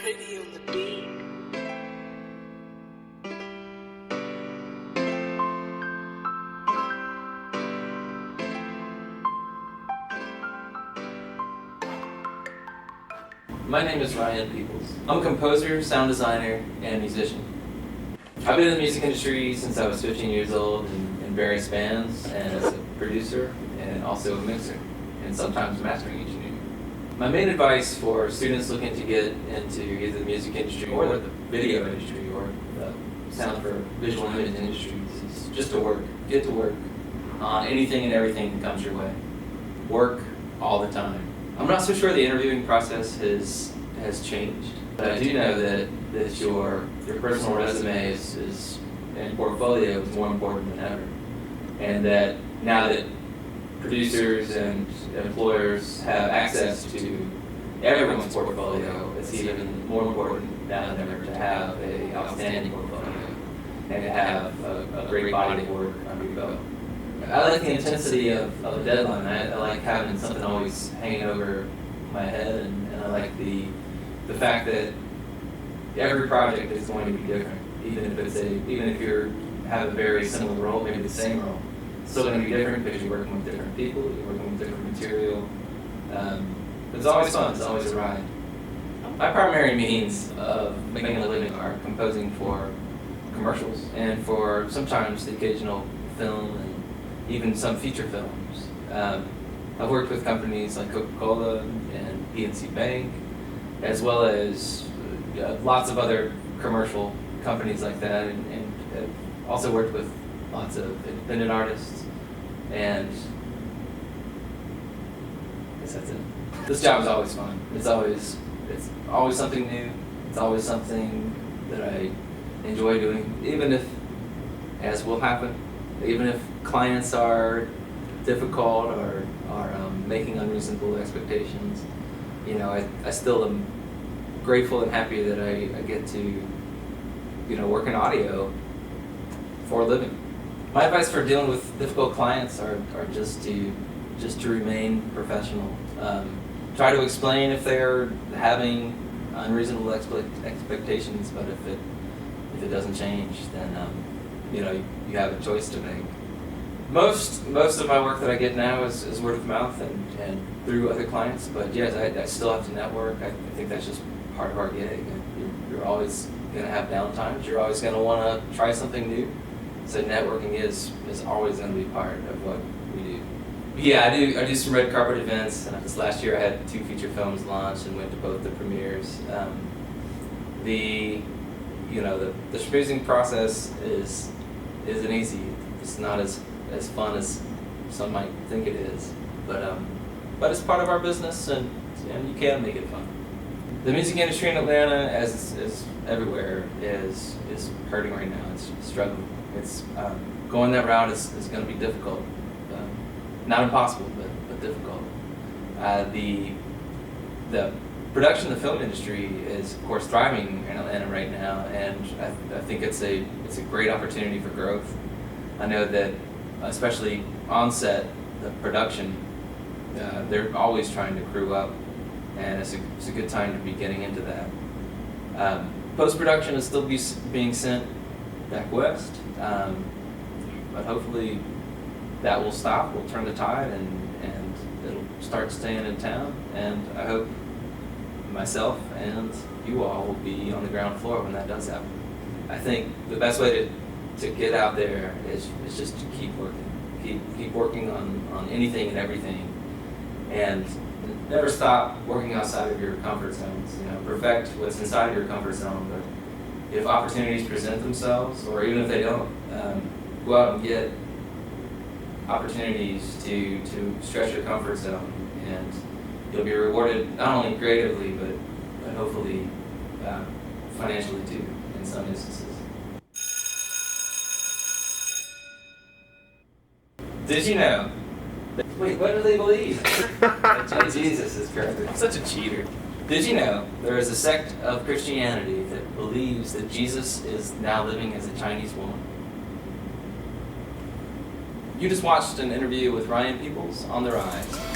Pretty on the beat. My name is Ryan Peoples. I'm a composer, sound designer, and musician. I've been in the music industry since I was 15 years old in various bands, and as a producer and also a mixer, and sometimes mastering engineer. My main advice for students looking to get into either the music industry or the video industry or the sound for visual image industries is just to work. Get to work on anything and everything that comes your way. Work all the time. I'm not so sure the interviewing process has changed, but I do know that your personal resume and portfolio is more important than ever, and that now that producers and employers have access to everyone's portfolio, it's even more important now than ever to have an outstanding portfolio and to have a great body of work under your belt. I like the intensity of a deadline. I like having something always hanging over my head, and I like the fact that every project is going to be different. Even if you have a very similar role, maybe the same role, it's still going to be different because you're working with different people, you're working with different material. But it's always fun. It's always a ride. My primary means of making a living are composing for commercials and for sometimes the occasional film and even some feature films. I've worked with companies like Coca-Cola and PNC Bank, as well as lots of other commercial companies like that, and have also worked with lots of independent artists, and I guess that's it. This job is always fun. It's always something new. It's always something that I enjoy doing, even if, as will happen, even if clients are difficult or are making unreasonable expectations. You know, I still am grateful and happy that I get to, work in audio for a living. My advice for dealing with difficult clients are just to remain professional. Try to explain if they're having unreasonable expectations, but if it doesn't change, then you have a choice to make. Most of my work that I get now is word of mouth and through other clients, but yes, I still have to network. I think that's just part of our gig. You're always going to have downtimes. You're always going to want to try something new. So networking is always going to be part of what we do. Yeah, I do some red carpet events. This last year I had 2 feature films launched and went to both the premieres. The schmoozing process isn't easy. It's not as fun as some might think it is, but it's part of our business, and you can make it fun. The music industry in Atlanta, as everywhere, is hurting right now. It's struggling. It's going that route is going to be difficult. Not impossible, but difficult. The production of the film industry is, of course, thriving in Atlanta right now, and I think it's a great opportunity for growth. I know that, especially on set, the production, they're always trying to crew up, and it's a good time to be getting into that. Post-production is still being sent back west, but hopefully that will stop, will turn the tide, and it'll start staying in town, and I hope myself and you all will be on the ground floor when that does happen. I think the best way to get out there is just to keep working. Keep working on anything and everything, and never stop working outside of your comfort zones. Perfect what's inside your comfort zone, but if opportunities present themselves, or even if they don't, go out and get opportunities to stretch your comfort zone, and you'll be rewarded not only creatively, but hopefully financially too, in some instances. Did you know? Wait, what do they believe? Jesus is correct. I'm such a cheater. Did you know there is a sect of Christianity that believes that Jesus is now living as a Chinese woman? You just watched an interview with Ryan Peoples on The Rise.